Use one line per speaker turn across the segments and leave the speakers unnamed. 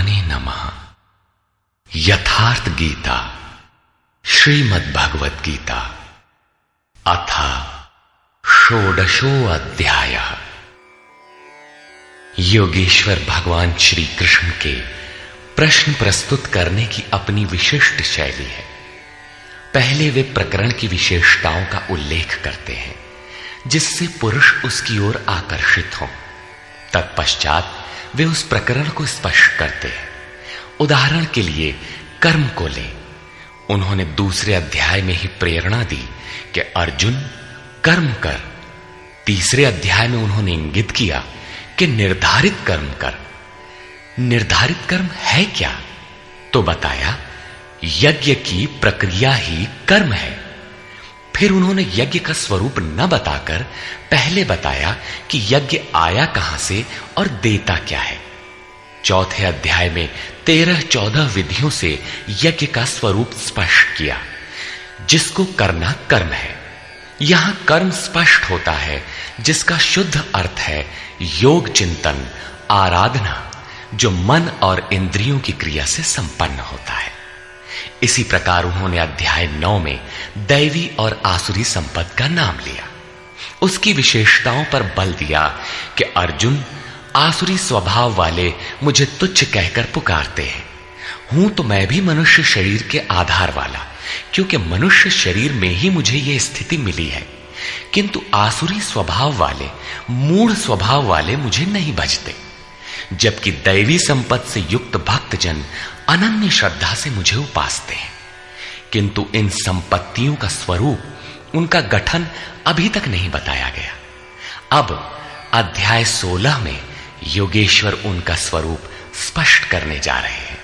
परमात्मने नमः। यथार्थ गीता श्रीमद् भगवत गीता अथ षोडशो अध्यायः। योगेश्वर भगवान श्री कृष्ण के प्रश्न प्रस्तुत करने की अपनी विशिष्ट शैली है। पहले वे प्रकरण की विशेषताओं का उल्लेख करते हैं जिससे पुरुष उसकी ओर आकर्षित हों। तत्पश्चात वे उस प्रकरण को स्पष्ट करते हैं। उदाहरण के लिए कर्म को लें। उन्होंने दूसरे अध्याय में ही प्रेरणा दी कि अर्जुन कर्म कर। तीसरे अध्याय में उन्होंने इंगित किया कि निर्धारित कर्म कर। निर्धारित कर्म है क्या? तो बताया यज्ञ की प्रक्रिया ही कर्म है। फिर उन्होंने यज्ञ का स्वरूप न बताकर पहले बताया कि यज्ञ आया कहां से और देता क्या है। चौथे अध्याय में 13-14 विधियों से यज्ञ का स्वरूप स्पष्ट किया जिसको करना कर्म है। यहां कर्म स्पष्ट होता है जिसका शुद्ध अर्थ है योग चिंतन, आराधना, जो मन और इंद्रियों की क्रिया से संपन्न होता है। इसी प्रकार उन्होंने अध्याय 9 में दैवी और आसुरी संपद का नाम लिया। उसकी विशेषताओं पर बल दिया कि अर्जुन आसुरी स्वभाव वाले मुझे तुच्छ कहकर पुकारते हैं। हूं तो मैं भी मनुष्य शरीर के आधार वाला, क्योंकि मनुष्य शरीर में ही मुझे यह स्थिति मिली है। किंतु आसुरी स्वभाव वाले, मूढ़ स्वभाव वाले मुझे नहीं भजते, जबकि दैवी संपत्ति से युक्त भक्तजन अनन्य श्रद्धा से मुझे उपासते हैं। किंतु इन संपत्तियों का स्वरूप, उनका गठन अभी तक नहीं बताया गया। अब अध्याय 16 में योगेश्वर उनका स्वरूप स्पष्ट करने जा रहे हैं,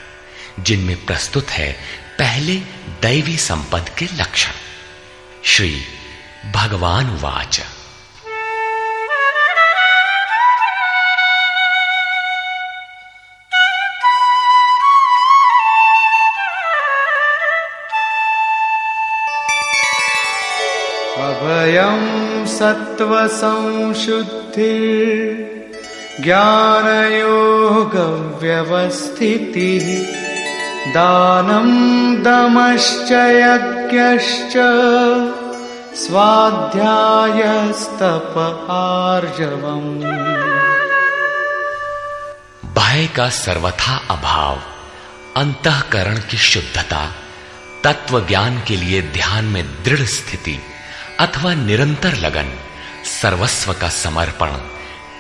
जिनमें प्रस्तुत है पहले दैवी संपद के लक्षण। श्री भगवान वाच।
अभयं सत्व संशुद्धि ज्ञानयोग व्यवस्थितिः दानं दमश्च यज्ञश्च स्वाध्यायस्तप आर्जवम्।
भय का सर्वथा अभाव, अंतःकरण की शुद्धता, तत्व ज्ञान के लिए ध्यान में दृढ़ स्थिति अथवा निरंतर लगन, सर्वस्व का समर्पण,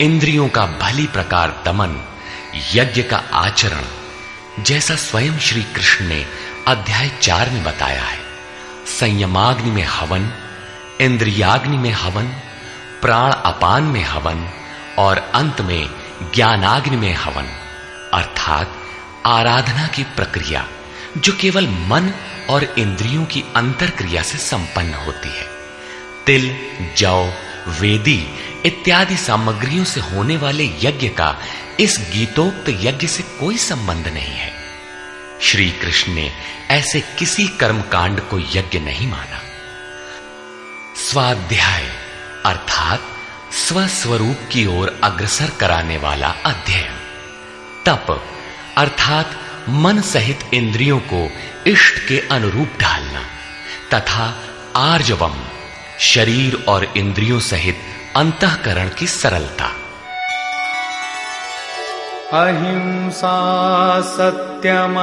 इंद्रियों का भली प्रकार दमन, यज्ञ का आचरण, जैसा स्वयं श्री कृष्ण ने अध्याय 4 में बताया है। संयमाग्नि में हवन, इंद्रियाग्नि में हवन, प्राण अपान में हवन और अंत में ज्ञानाग्नि में हवन, अर्थात आराधना की प्रक्रिया जो केवल मन और इंद्रियों की अंतर क्रिया से संपन्न होती है। तिल, जौ, वेदी इत्यादि सामग्रियों से होने वाले यज्ञ का इस गीतोक्त यज्ञ से कोई संबंध नहीं है। श्री कृष्ण ने ऐसे किसी कर्मकांड को यज्ञ नहीं माना। स्वाध्याय अर्थात स्वस्वरूप की ओर अग्रसर कराने वाला अध्ययन। तप अर्थात मन सहित इंद्रियों को इष्ट के अनुरूप ढालना, तथा आर्जवम शरीर और इंद्रियों सहित अंतःकरण की सरलता।
अहिंसा सत्यम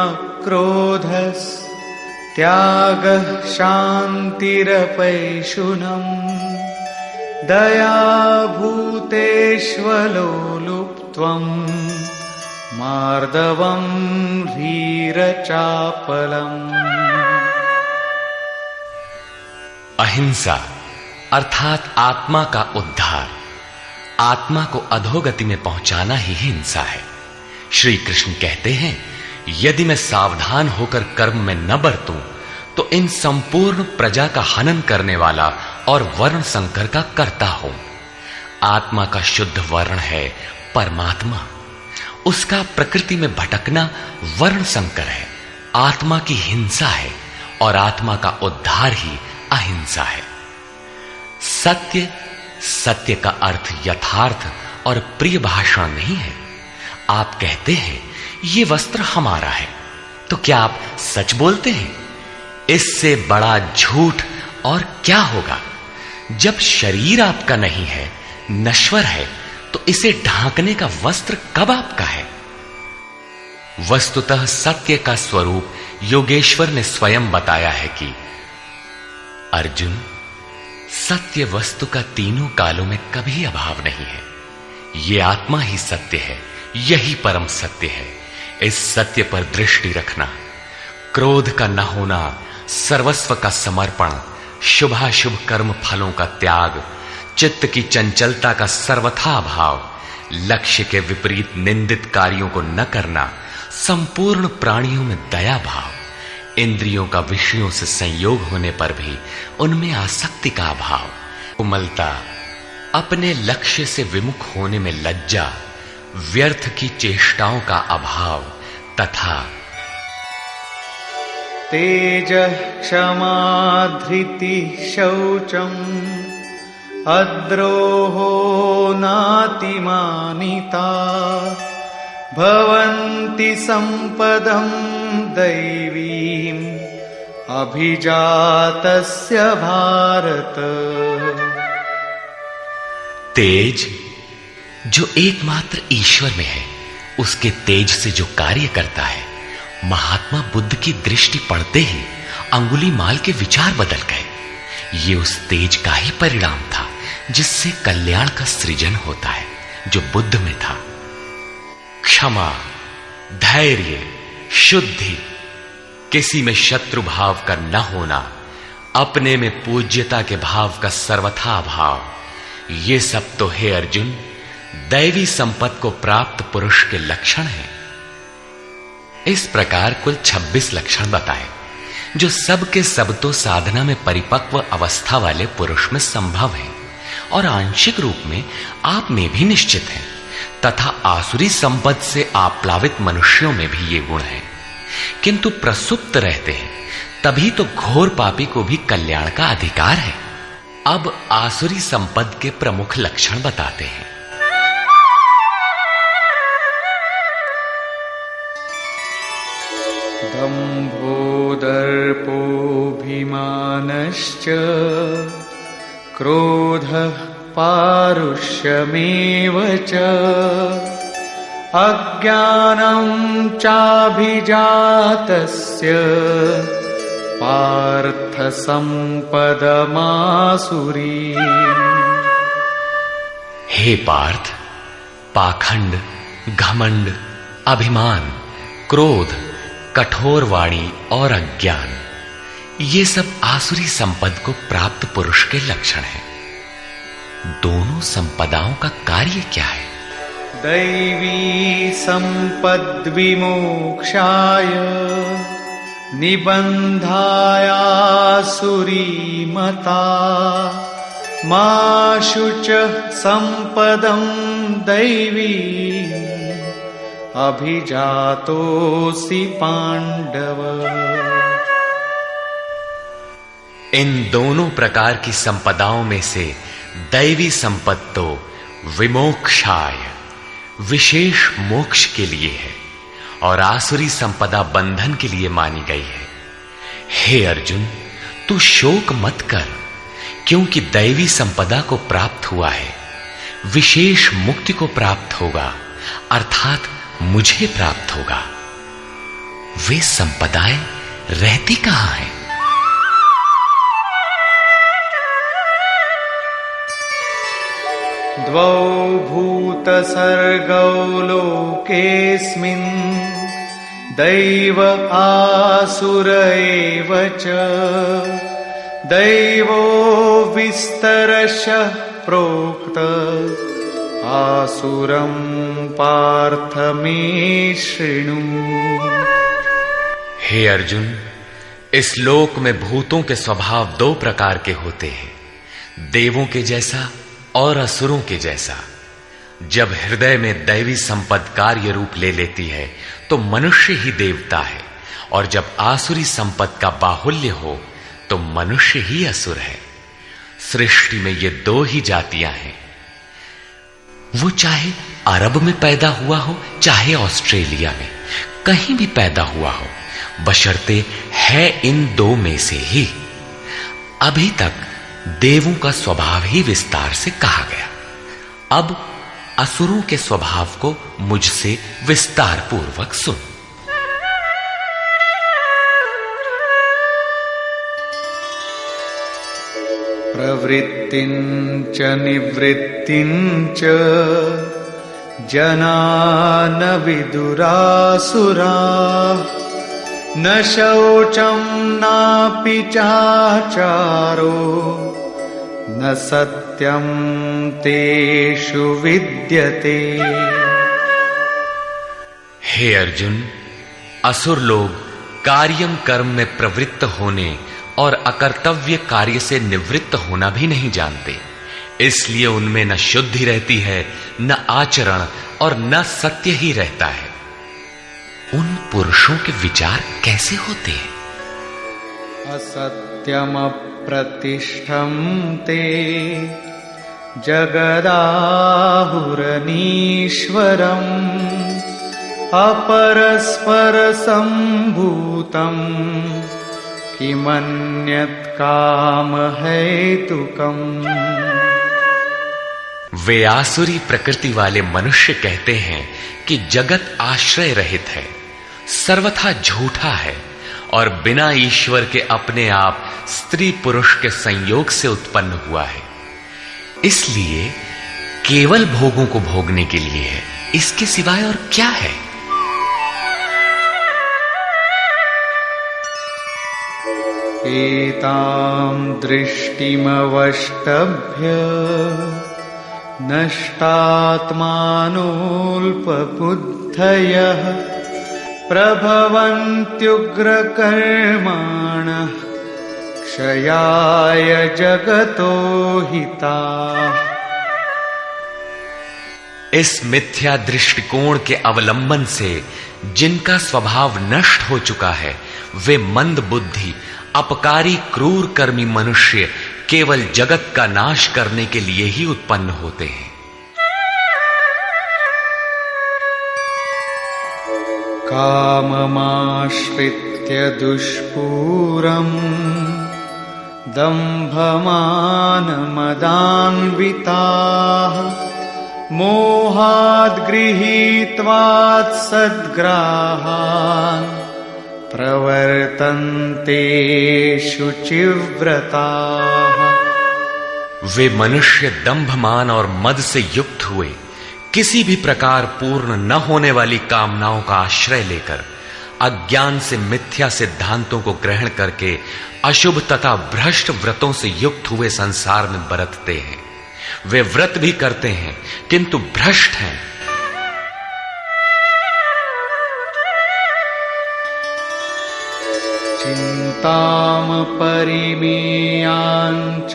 क्रोधस् त्यागः शान्तिरपैशुनम् दया भूतेष्वलोलुप्त्वम् मार्दवम् ह्रीरचापलम्।
अहिंसा अर्थात आत्मा का उद्धार, आत्मा को अधोगति में पहुंचाना ही हिंसा है। श्री कृष्ण कहते हैं, यदि मैं सावधान होकर कर्म में न बरतूं तो इन संपूर्ण प्रजा का हनन करने वाला और वर्ण संकर का कर्ता हूं। आत्मा का शुद्ध वर्ण है परमात्मा। उसका प्रकृति में भटकना वर्ण संकर है, आत्मा की हिंसा है, और आत्मा का उद्धार ही अहिंसा है। सत्य, सत्य का अर्थ यथार्थ और प्रिय भाषण नहीं है। आप कहते हैं ये वस्त्र हमारा है, तो क्या आप सच बोलते हैं? इससे बड़ा झूठ और क्या होगा? जब शरीर आपका नहीं है, नश्वर है, तो इसे ढांकने का वस्त्र कब आपका है? वस्तुतः सत्य का स्वरूप योगेश्वर ने स्वयं बताया है कि अर्जुन, सत्य वस्तु का तीनों कालों में कभी अभाव नहीं है। ये आत्मा ही सत्य है, यही परम सत्य है। इस सत्य पर दृष्टि रखना, क्रोध का न होना, सर्वस्व का समर्पण, शुभाशुभ कर्म फलों का त्याग, चित्त की चंचलता का सर्वथा अभाव, लक्ष्य के विपरीत निंदित कार्यों को न करना, संपूर्ण प्राणियों में दया भाव, इंद्रियों का विषयों से संयोग होने पर भी उनमें आसक्ति का अभाव, कोमलता, अपने लक्ष्य से विमुख होने में लज्जा, व्यर्थ की चेष्टाओं का अभाव तथा
तेजः क्षमा धृतिः शौचम् अद्रोहो नातिमानिता भवन्ति सम्पदं दैवीम् अभिजातस्य भारत।
तेज जो एकमात्र ईश्वर में है, उसके तेज से जो कार्य करता है, महात्मा बुद्ध की दृष्टि पड़ते ही अंगुलीमाल के विचार बदल गए। ये उस तेज का ही परिणाम था जिससे कल्याण का सृजन होता है, जो बुद्ध में था। क्षमा, धैर्य, शुद्धि, किसी में शत्रु भाव का न होना, अपने में पूज्यता के भाव का सर्वथा अभाव, ये सब तो हे अर्जुन दैवी संपत्ति को प्राप्त पुरुष के लक्षण हैं। इस प्रकार कुल 26 लक्षण बताए, जो सब के सब तो साधना में परिपक्व अवस्था वाले पुरुष में संभव है और आंशिक रूप में आप में भी निश्चित है, तथा आसुरी संपत्ति से आप्लावित मनुष्यों में भी ये गुण है, किंतु प्रसुप्त रहते हैं, तभी तो घोर पापी को भी कल्याण का अधिकार है। अब आसुरी संपद के प्रमुख लक्षण बताते हैं।
दम्भो दर्पोऽभिमानश्च क्रोधः पारुष्यमेव च अज्ञानं चाभिजातस्य पार्थ संपदमासुरी।
हे पार्थ, पाखंड, घमंड, अभिमान, क्रोध, कठोर वाणी और अज्ञान, ये सब आसुरी संपद को प्राप्त पुरुष के लक्षण हैं। दोनों संपदाओं का कार्य क्या है?
दैवी संपद विमोक्षाय निबन्धायासुरी मता मा शुचः संपदं दैवी अभिजातोऽसि पांडव।
इन दोनों प्रकार की संपदाओं में से दैवी संपत्ति तो विमोक्षाय, विशेष मोक्ष के लिए है, और आसुरी संपदा बंधन के लिए मानी गई है। हे अर्जुन, तू शोक मत कर, क्योंकि दैवी संपदा को प्राप्त हुआ है, विशेष मुक्ति को प्राप्त होगा, अर्थात मुझे प्राप्त होगा। वे संपदाएं रहती कहां हैं?
द्वौ भूत सर्गौ लोकेस्मिन् दैव आसुर एव च दैवो विस्तरशः प्रोक्त आसुरं पार्थ मे शृणु।
हे अर्जुन, इस लोक में भूतों के स्वभाव दो प्रकार के होते हैं, देवों के जैसा और असुरों के जैसा। जब हृदय में दैवी संपद कार्य रूप ले लेती है तो मनुष्य ही देवता है, और जब आसुरी संपद का बाहुल्य हो तो मनुष्य ही असुर है। सृष्टि में ये दो ही जातियां हैं, वो चाहे अरब में पैदा हुआ हो चाहे ऑस्ट्रेलिया में, कहीं भी पैदा हुआ हो, बशर्ते है इन दो में से ही। अभी तक देवों का स्वभाव ही विस्तार से कहा गया, अब असुरों के स्वभाव को मुझसे विस्तार पूर्वक सुन।
प्रवृत्तिञ्च निवृत्तिञ्च जना न विदुरासुराः न शौचं नापि चाचारो न सत्यं तेषु विद्यते।
हे अर्जुन, असुर लोग कार्यम कर्म में प्रवृत्त होने और अकर्तव्य कार्य से निवृत्त होना भी नहीं जानते, इसलिए उनमें न शुद्धि रहती है, न आचरण और न सत्य ही रहता है। उन पुरुषों के विचार कैसे होते हैं?
असत्यम प्रतिष्ठं ते जगदाहुरनीश्वरम् अपरस्पर संभूतम् किमन्यत् काम हेतुकम्।
वे आसुरी प्रकृति वाले मनुष्य कहते हैं कि जगत आश्रय रहित है, सर्वथा झूठा है और बिना ईश्वर के अपने आप स्त्री पुरुष के संयोग से उत्पन्न हुआ है, इसलिए केवल भोगों को भोगने के लिए है, इसके सिवाय और क्या है?
एतां दृष्टिमवष्टभ्य नष्टात्मानोऽल्पबुद्धयः प्रभवन्त्युग्रकर्माणः क्षयाय जगतो हिताः।
इस मिथ्या दृष्टिकोण के अवलंबन से जिनका स्वभाव नष्ट हो चुका है, वे मंद बुद्धि अपकारी क्रूर कर्मी मनुष्य केवल जगत का नाश करने के लिए ही उत्पन्न होते हैं।
काममाश्रित्य दुष्पूरम् दम्भमानमदान्विताः मोहाद् गृहीत्वात् सद्ग्राहान् प्रवर्तन्ते शुचिव्रताः।
वे मनुष्य दंभमान और मद से युक्त हुए किसी भी प्रकार पूर्ण न होने वाली कामनाओं का आश्रय लेकर अज्ञान से मिथ्या सिद्धांतों को ग्रहण करके अशुभ तथा भ्रष्ट व्रतों से युक्त हुए संसार में बरतते हैं। वे व्रत भी करते हैं किंतु भ्रष्ट हैं।
चिंताम परिमेयांच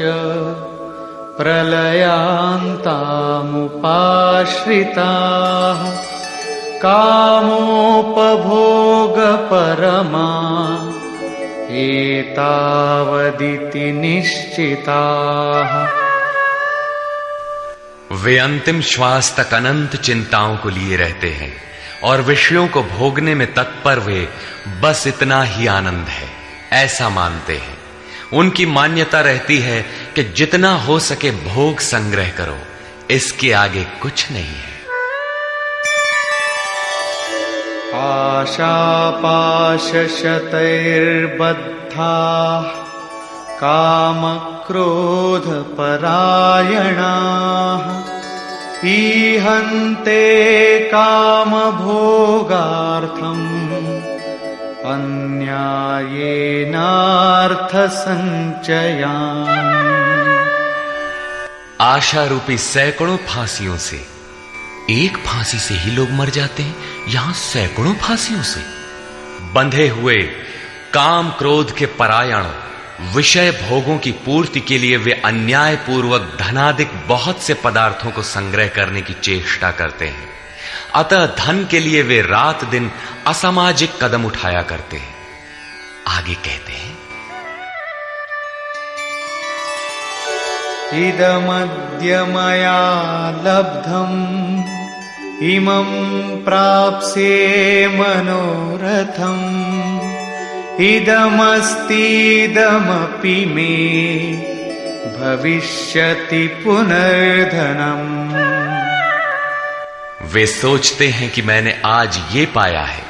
प्रलयांतामुपाश्रिताः कामोपभोगपरमा एतावदिति निश्चिताः।
वे अंतिम श्वास तक अनंत चिंताओं को लिए रहते हैं और विषयों को भोगने में तत्पर वे बस इतना ही आनंद है ऐसा मानते हैं। उनकी मान्यता रहती है कि जितना हो सके भोग संग्रह करो, इसके आगे कुछ नहीं है।
आशापाशशतैर्बद्धाः कामक्रोधपरायणाः ईहन्ते कामभोगार्थम् अन्यायेनार्थसञ्चयान्।
आशा रूपी सैकड़ों फांसियों से एक फांसी से ही लोग मर जाते हैं, यहां सैकड़ों फांसियों से बंधे हुए काम क्रोध के परायण विषय भोगों की पूर्ति के लिए वे अन्याय पूर्वक धनाधिक बहुत से पदार्थों को संग्रह करने की चेष्टा करते हैं। अतः धन के लिए वे रात दिन असामाजिक कदम उठाया करते हैं। आगे कहते हैं,
इदमद्य मया लब्धम् इमं प्राप्स्ये मनोरथम् इदमस्तीदमपि मे भविष्यति पुनर्धनम्।
वे सोचते हैं कि मैंने आज ये पाया है,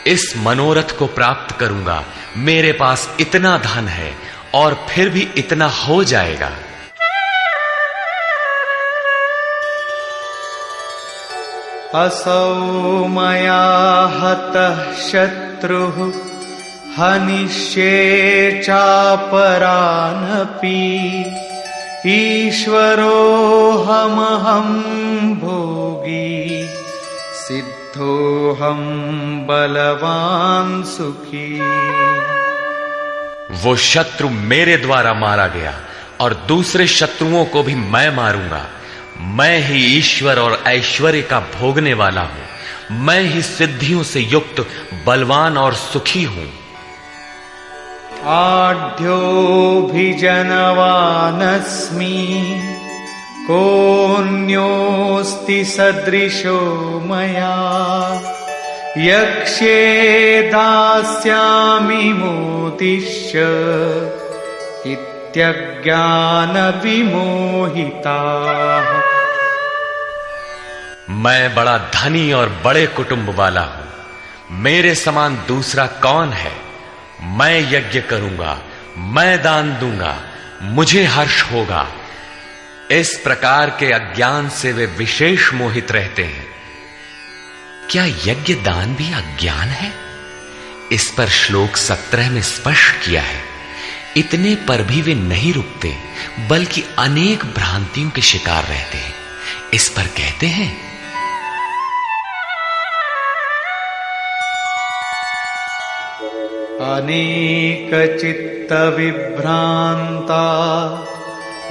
इस मनोरथ को प्राप्त करूंगा, मेरे पास इतना धन है और फिर भी इतना हो जाएगा।
असौ मया हतः शत्रुः हनिष्ये चापरानपि ईश्वरोऽहमहं भोगी सिद्धोऽहं बलवान सुखी।
वो शत्रु मेरे द्वारा मारा गया और दूसरे शत्रुओं को भी मैं मारूंगा। मैं ही ईश्वर और ऐश्वर्य का भोगने वाला हूं। मैं ही सिद्धियों से युक्त बलवान और सुखी हूं।
आढ्योऽभिजनवानस्मि कोऽन्योऽस्ति सदृशो मया यक्ष्ये दास्यामि मोदिष्य इत्यज्ञानविमोहिताः।
मैं बड़ा धनी और बड़े कुटुंब वाला हूं। मेरे समान दूसरा कौन है? मैं यज्ञ करूंगा, मैं दान दूंगा, मुझे हर्ष होगा। इस प्रकार के अज्ञान से वे विशेष मोहित रहते हैं। क्या यज्ञ दान भी अज्ञान है? इस पर श्लोक 17 में स्पष्ट किया है। इतने पर भी वे नहीं रुकते, बल्कि अनेक भ्रांतियों के शिकार रहते हैं। इस पर कहते हैं,
अनेक चित्त विभ्रांता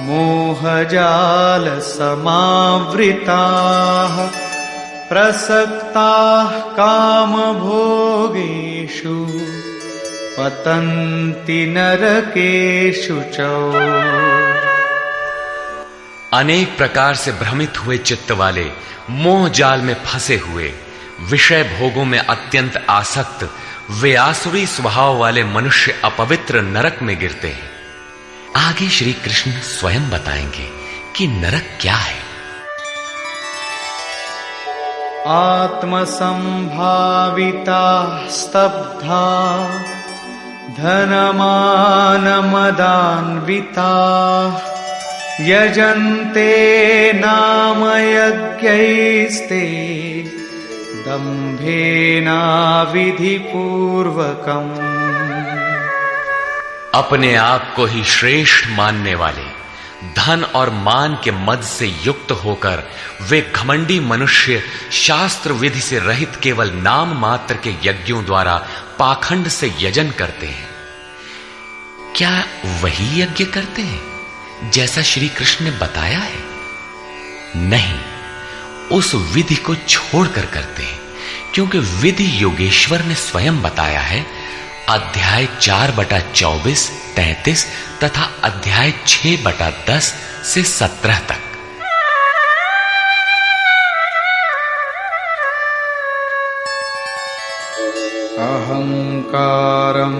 मोहजाल समावृताः प्रसक्ताः कामभोगेषु पतन्ति नरकेषु च।
अनेक प्रकार से भ्रमित हुए चित्त वाले, मोह जाल में फंसे हुए, विषय भोगों में अत्यंत आसक्त वे आसुरी स्वभाव वाले मनुष्य अपवित्र नरक में गिरते हैं। आगे श्री कृष्ण स्वयं बताएंगे कि नरक क्या है।
आत्मसंभाविता स्तब्धा धनमानमदान्विता यजन्ते नाम यज्ञैस्ते दम्भेना विधिपूर्वकम्।
अपने आप को ही श्रेष्ठ मानने वाले, धन और मान के मद से युक्त होकर वे घमंडी मनुष्य शास्त्र विधि से रहित केवल नाम मात्र के यज्ञों द्वारा पाखंड से यजन करते हैं। क्या वही यज्ञ करते हैं जैसा श्री कृष्ण ने बताया है? नहीं, उस विधि को छोड़कर करते हैं, क्योंकि विधि योगेश्वर ने स्वयं बताया है। अध्याय 4/24, 33 तथा अध्याय 6/10 से 17 तक।
अहंकारं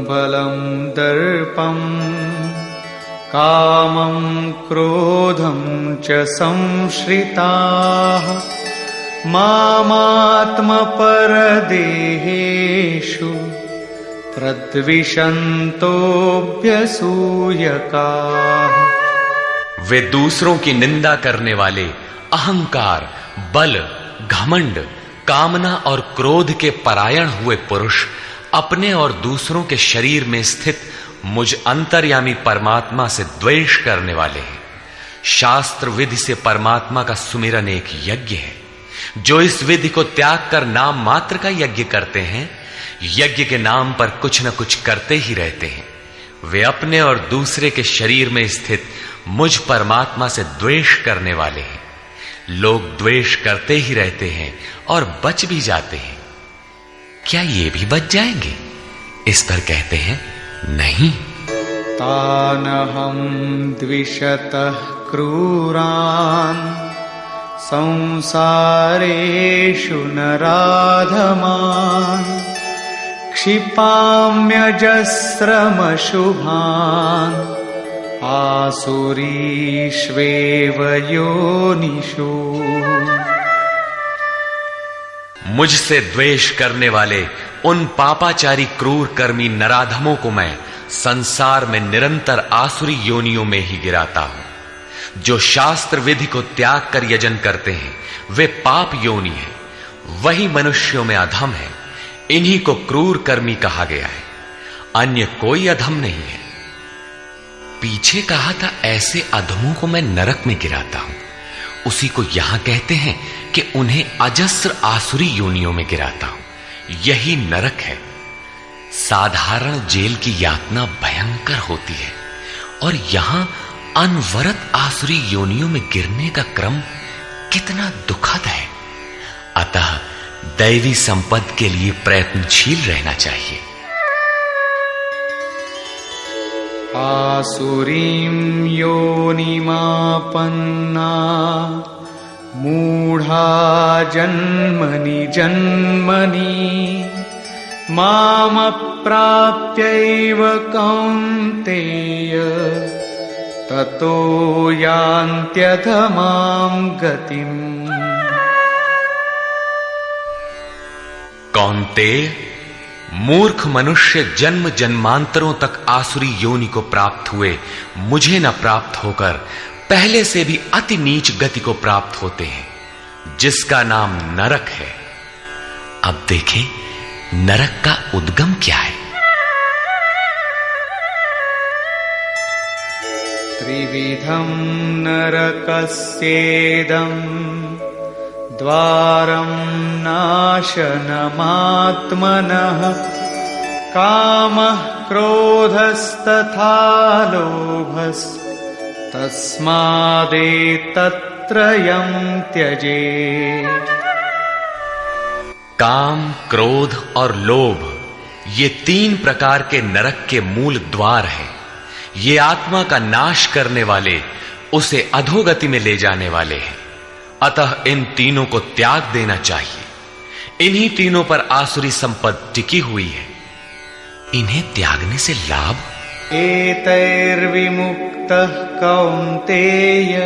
बलं दर्पं कामं क्रोधं च संश्रिताः मामात्मपरदेहेषु प्रद्विषन्तोऽभ्यसूयकाः।
वे दूसरों की निंदा करने वाले, अहंकार, बल, घमंड, कामना और क्रोध के परायण हुए पुरुष अपने और दूसरों के शरीर में स्थित मुझ अंतर्यामी परमात्मा से द्वेष करने वाले हैं। शास्त्र विधि से परमात्मा का सुमिरन एक यज्ञ है। जो इस विधि को त्याग कर नाम मात्र का यज्ञ करते हैं, यज्ञ के नाम पर कुछ न कुछ करते ही रहते हैं। वे अपने और दूसरे के शरीर में स्थित मुझ परमात्मा से द्वेष करने वाले हैं। लोग द्वेष करते ही रहते हैं और बच भी जाते हैं। क्या ये भी बच जाएंगे? इस पर कहते हैं, नहीं।
तानहं द्विषतः क्रूरान् संसारेषु नराधमान् क्षिपाम्यजस्रमशुभान् आसुरीष्वेव योनिषु।
मुझसे द्वेष करने वाले उन पापाचारी क्रूर कर्मी नराधमों को मैं संसार में निरंतर आसुरी योनियों में ही गिराता हूं। जो शास्त्र विधि को त्याग कर यजन करते हैं वे पाप योनि है, वही मनुष्यों में अधम है। इन्हीं को क्रूर कर्मी कहा गया है, अन्य कोई अधम नहीं है। पीछे कहा था ऐसे अधमों को मैं नरक में गिराता हूं, उसी को यहां कहते हैं कि उन्हें अजस्र आसुरी योनियों में गिराता हूं। यही नरक है। साधारण जेल की यातना भयंकर होती है और यहां अनवरत आसुरी योनियों में गिरने का क्रम कितना दुखद है। अतः दैवी संपद के लिए प्रयत्नशील रहना चाहिए।
आसुरीं योनिमापन्ना मूढ़ा जन्मनि जन्मनि मामप्राप्यैव कौन्तेय ततो यान्त्यधमां गतिम्।
कौन्तेय, मूर्ख मनुष्य जन्म जन्मांतरों तक आसुरी योनि को प्राप्त हुए मुझे न प्राप्त होकर पहले से भी अति नीच गति को प्राप्त होते हैं, जिसका नाम नरक है। अब देखें नरक का उद्गम क्या है।
त्रिविधं नरकस्येदं द्वारं नाशनमात्मनः कामः क्रोधस्तथा लोभस्तस्मादेतत्त्रयं त्यजेत्।
काम, क्रोध और लोभ ये 3 प्रकार के नरक के मूल द्वार हैं। ये आत्मा का नाश करने वाले, उसे अधोगति में ले जाने वाले हैं। अतः इन तीनों को त्याग देना चाहिए। इन्हीं तीनों पर आसुरी संपत्ति टिकी हुई है। इन्हें त्यागने से लाभ।
एतैर्विमुक्तः कौन्तेय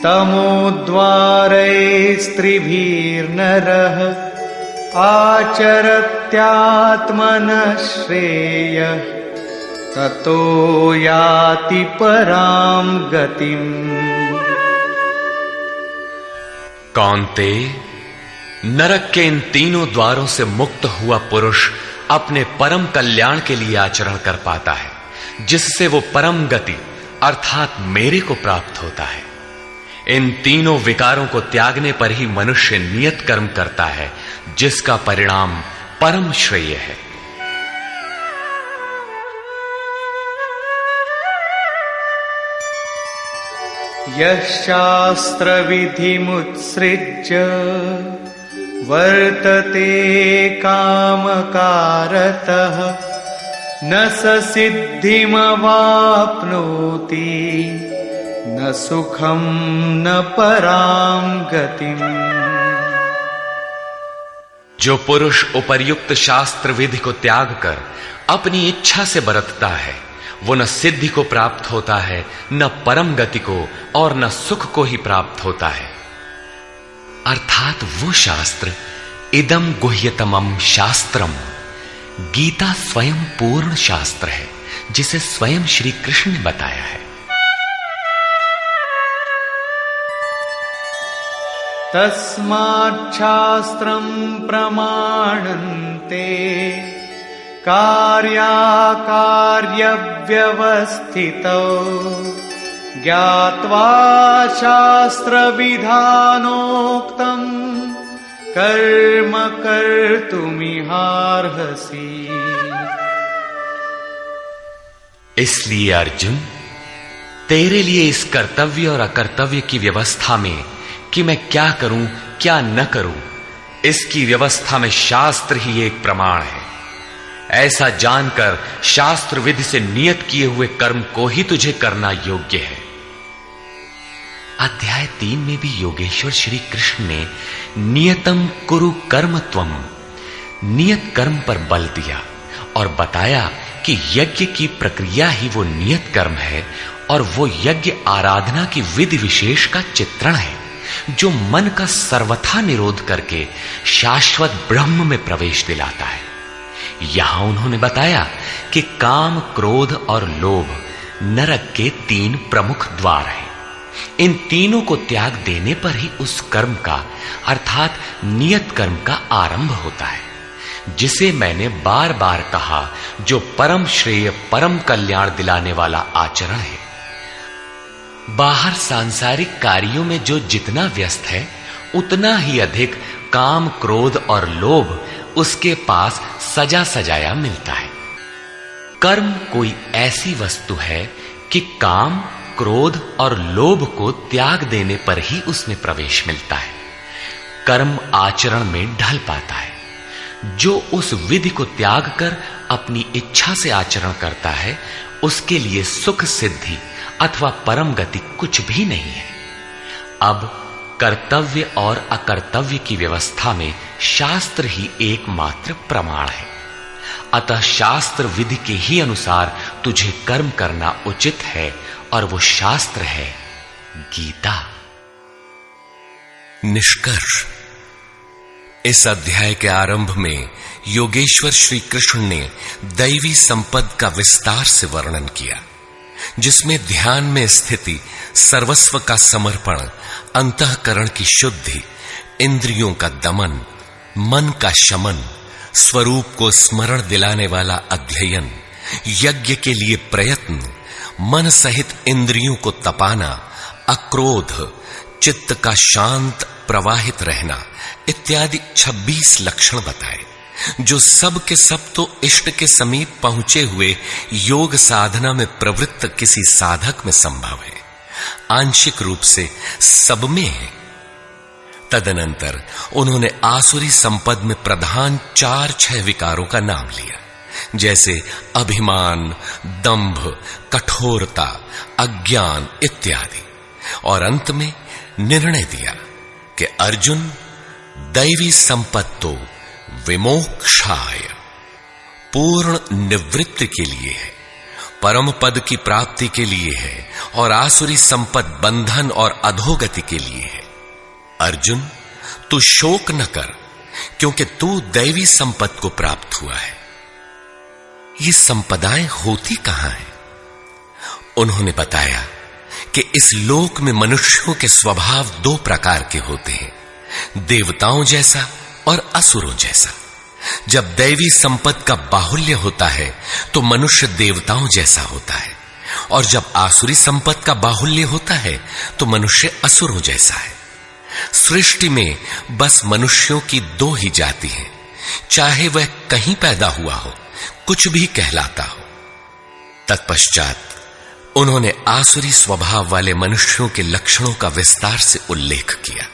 तमोद्वारैस्त्रिभिर्नरः आचरत्यात्मनः श्रेयः ततो याति परां गतिम्।
कौन्तेय, नरक के इन तीनों द्वारों से मुक्त हुआ पुरुष अपने परम कल्याण के लिए आचरण कर पाता है, जिससे वो परम गति अर्थात मेरे को प्राप्त होता है। इन तीनों विकारों को त्यागने पर ही मनुष्य नियत कर्म करता है, जिसका परिणाम परम श्रेय है।
यः शास्त्रविधिमुत्सृज्य वर्तते कामकारतः न स सिद्धिमवाप्नोति न सुखं न परां गतिम्।
जो पुरुष उपर्युक्त शास्त्र विधि को त्याग कर अपनी इच्छा से बरतता है, वो न सिद्धि को प्राप्त होता है, न परम गति को और न सुख को ही प्राप्त होता है। अर्थात वो शास्त्र इदम गुह्यतमम शास्त्रम, गीता स्वयं पूर्ण शास्त्र है, जिसे स्वयं श्री कृष्ण ने बताया है।
तस्माच्छास्त्रं प्रमाणन्ते कार्याकार्यव्यवस्थितौ ज्ञात्वा शास्त्रविधानोक्तं कर्म कर्तुमिहार्हसि।
इसलिए अर्जुन, तेरे लिए इस कर्तव्य और अकर्तव्य की व्यवस्था में कि मैं क्या करूं क्या न करूं, इसकी व्यवस्था में शास्त्र ही एक प्रमाण है। ऐसा जानकर शास्त्र विधि से नियत किए हुए कर्म को ही तुझे करना योग्य है। अध्याय 3 में भी योगेश्वर श्री कृष्ण ने नियतम कुरु कर्म त्वम, नियत कर्म पर बल दिया और बताया कि यज्ञ की प्रक्रिया ही वो नियत कर्म है और वो यज्ञ आराधना की विधि विशेष का चित्रण है जो मन का सर्वथा निरोध करके शाश्वत ब्रह्म में प्रवेश दिलाता है। यहां उन्होंने बताया कि काम, क्रोध और लोभ नरक के 3 प्रमुख द्वार हैं। इन तीनों को त्याग देने पर ही उस कर्म का अर्थात नियत कर्म का आरंभ होता है, जिसे मैंने बार बार कहा, जो परम श्रेय, परम कल्याण दिलाने वाला आचरण है। बाहर सांसारिक कार्यों में जो जितना व्यस्त है उतना ही अधिक काम, क्रोध और लोभ उसके पास सजा सजाया मिलता है। कर्म कोई ऐसी वस्तु है कि काम, क्रोध और लोभ को त्याग देने पर ही उसमें प्रवेश मिलता है, कर्म आचरण में ढल पाता है। जो उस विधि को त्याग कर अपनी इच्छा से आचरण करता है उसके लिए सुख सिद्धि अथवा परम गति कुछ भी नहीं है। अब कर्तव्य और अकर्तव्य की व्यवस्था में शास्त्र ही एकमात्र प्रमाण है। अतः शास्त्र विधि के ही अनुसार तुझे कर्म करना उचित है और वो शास्त्र है गीता।
निष्कर्ष, इस अध्याय के आरंभ में योगेश्वर श्री कृष्ण ने दैवी संपद का विस्तार से वर्णन किया, जिसमें ध्यान में स्थिति, सर्वस्व का समर्पण, अंतःकरण की शुद्धि, इंद्रियों का दमन, मन का शमन, स्वरूप को स्मरण दिलाने वाला अध्ययन, यज्ञ के लिए प्रयत्न, मन सहित इंद्रियों को तपाना, अक्रोध, चित्त का शांत प्रवाहित रहना इत्यादि 26 लक्षण बताए, जो सब के सब तो इष्ट के समीप पहुंचे हुए योग साधना में प्रवृत्त किसी साधक में संभव है, आंशिक रूप से सब में है। तदनंतर उन्होंने आसुरी संपद में प्रधान 4-6 विकारों का नाम लिया, जैसे अभिमान, दंभ, कठोरता, अज्ञान इत्यादि, और अंत में निर्णय दिया कि अर्जुन, दैवी संपत्तो विमोक्षाय, पूर्ण निवृत्ति के लिए है, परम पद की प्राप्ति के लिए है, और आसुरी संपद बंधन और अधोगति के लिए है। अर्जुन, तू शोक न कर, क्योंकि तू दैवी संपत्ति को प्राप्त हुआ है। ये संपदाएं होती कहां हैं? उन्होंने बताया कि इस लोक में मनुष्यों के स्वभाव 2 प्रकार के होते हैं, देवताओं जैसा और असुरों जैसा। जब दैवी संपत्ति का बाहुल्य होता है तो मनुष्य देवताओं जैसा होता है, और जब आसुरी संपत्ति का बाहुल्य होता है तो मनुष्य असुरों जैसा है। सृष्टि में बस मनुष्यों की 2 ही जाति हैं, चाहे वह कहीं पैदा हुआ हो, कुछ भी कहलाता हो। तत्पश्चात उन्होंने आसुरी स्वभाव वाले मनुष्यों के लक्षणों का विस्तार से उल्लेख किया।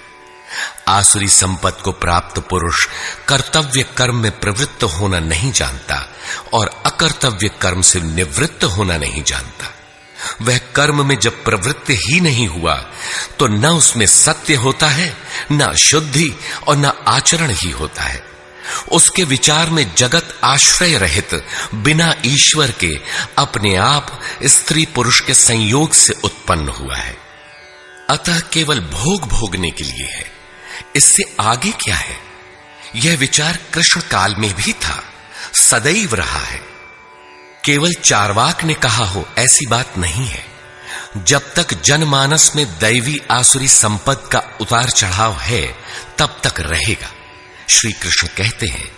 आसुरी संपत्ति को प्राप्त पुरुष कर्तव्य कर्म में प्रवृत्त होना नहीं जानता और अकर्तव्य कर्म से निवृत्त होना नहीं जानता। वह कर्म में जब प्रवृत्त ही नहीं हुआ तो न उसमें सत्य होता है, न शुद्धि और न आचरण ही होता है। उसके विचार में जगत आश्रय रहित, बिना ईश्वर के, अपने आप स्त्री पुरुष के संयोग से उत्पन्न हुआ है। अतः केवल भोग भोगने के लिए है, इससे आगे क्या है? यह विचार कृष्ण काल में भी था, सदैव रहा है। केवल चार्वाक ने कहा हो ऐसी बात नहीं है। जब तक जनमानस में दैवी आसुरी संपद का उतार चढ़ाव है तब तक रहेगा। श्री कृष्ण कहते हैं,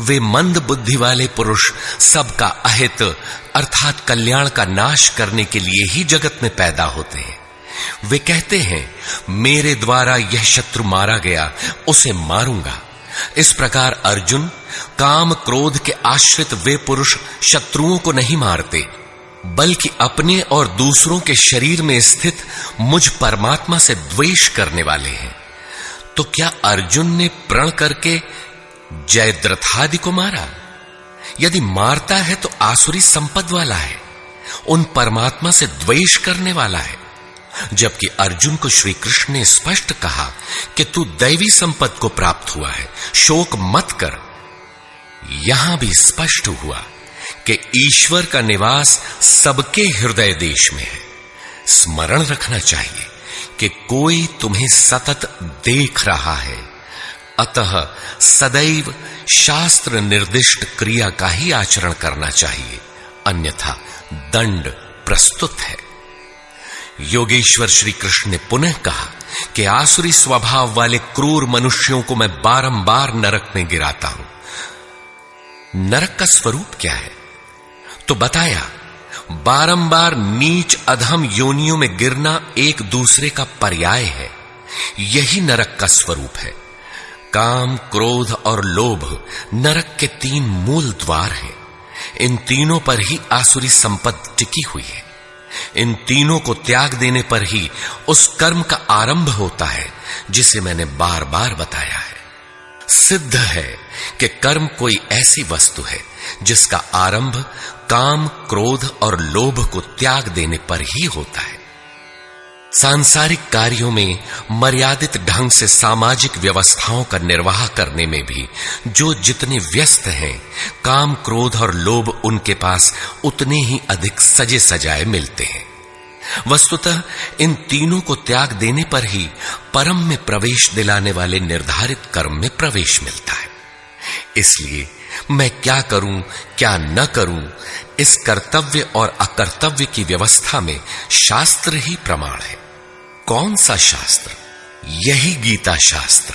वे मंद बुद्धि वाले पुरुष सबका अहित अर्थात कल्याण का नाश करने के लिए ही जगत में पैदा होते हैं। वे कहते हैं, मेरे द्वारा यह शत्रु मारा गया, उसे मारूंगा। इस प्रकार अर्जुन, काम क्रोध के आश्रित वे पुरुष शत्रुओं को नहीं मारते, बल्कि अपने और दूसरों के शरीर में स्थित मुझ परमात्मा से द्वेष करने वाले हैं। तो क्या अर्जुन ने प्रण करके जयद्रथादि को मारा? यदि मारता है तो आसुरी संपद वाला है, उन परमात्मा से द्वेष करने वाला है। जबकि अर्जुन को श्री कृष्ण ने स्पष्ट कहा कि तू दैवी संपत्ति को प्राप्त हुआ है, शोक मत कर। यहां भी स्पष्ट हुआ कि ईश्वर का निवास सबके हृदय देश में है। स्मरण रखना चाहिए कि कोई तुम्हें सतत देख रहा है, अतः सदैव शास्त्र निर्दिष्ट क्रिया का ही आचरण करना चाहिए, अन्यथा दंड प्रस्तुत है। योगेश्वर श्री कृष्ण ने पुनः कहा कि आसुरी स्वभाव वाले क्रूर मनुष्यों को मैं बारंबार नरक में गिराता हूं। नरक का स्वरूप क्या है? तो बताया, बारंबार नीच अधम योनियों में गिरना एक दूसरे का पर्याय है। यही नरक का स्वरूप है। काम, क्रोध और लोभ नरक के 3 मूल द्वार हैं। इन तीनों पर ही आसुरी संपत्ति टिकी हुई है। इन तीनों को त्याग देने पर ही उस कर्म का आरंभ होता है जिसे मैंने बार बार बताया है। सिद्ध है कि कर्म कोई ऐसी वस्तु है जिसका आरंभ काम, क्रोध और लोभ को त्याग देने पर ही होता है। सांसारिक कार्यों में मर्यादित ढंग से सामाजिक व्यवस्थाओं का निर्वाह करने में भी जो जितने व्यस्त हैं, काम, क्रोध और लोभ उनके पास उतने ही अधिक सजे सजाए मिलते हैं। वस्तुतः इन तीनों को त्याग देने पर ही परम में प्रवेश दिलाने वाले निर्धारित कर्म में प्रवेश मिलता है। इसलिए मैं क्या करूं, क्या न करूं, इस कर्तव्य और अकर्तव्य की व्यवस्था में शास्त्र ही प्रमाण है। कौन सा शास्त्र? यही गीता शास्त्र।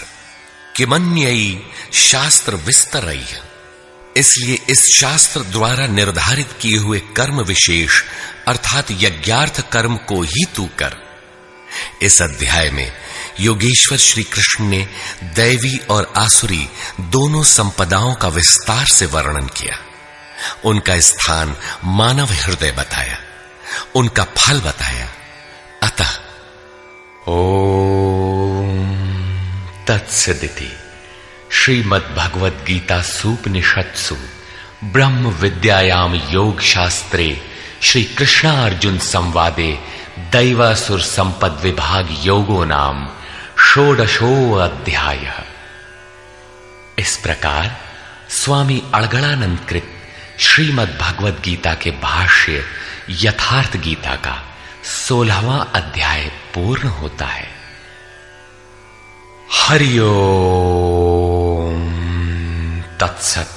किमन्ययी शास्त्र विस्तरई। इसलिए इस शास्त्र द्वारा निर्धारित किए हुए कर्म विशेष अर्थात यज्ञार्थ कर्म को ही तू कर। इस अध्याय में योगेश्वर श्री कृष्ण ने दैवी और आसुरी दोनों संपदाओं का विस्तार से वर्णन किया। उनका स्थान मानव हृदय बताया, उनका फल बताया। अतः
ओम तत्सदिति श्रीमद् भगवद गीता सूपनिषत्सु ब्रह्म विद्यायाम योग शास्त्रे श्री कृष्णार्जुन संवादे दैवासुर संपद विभाग योगो नाम षोडशो अध्याय। इस प्रकार स्वामी अड़गड़ानंद कृत श्रीमद् भगवद गीता के भाष्य यथार्थ गीता का 16वां अध्याय पूर्ण होता है। हरि ओम तत्सत।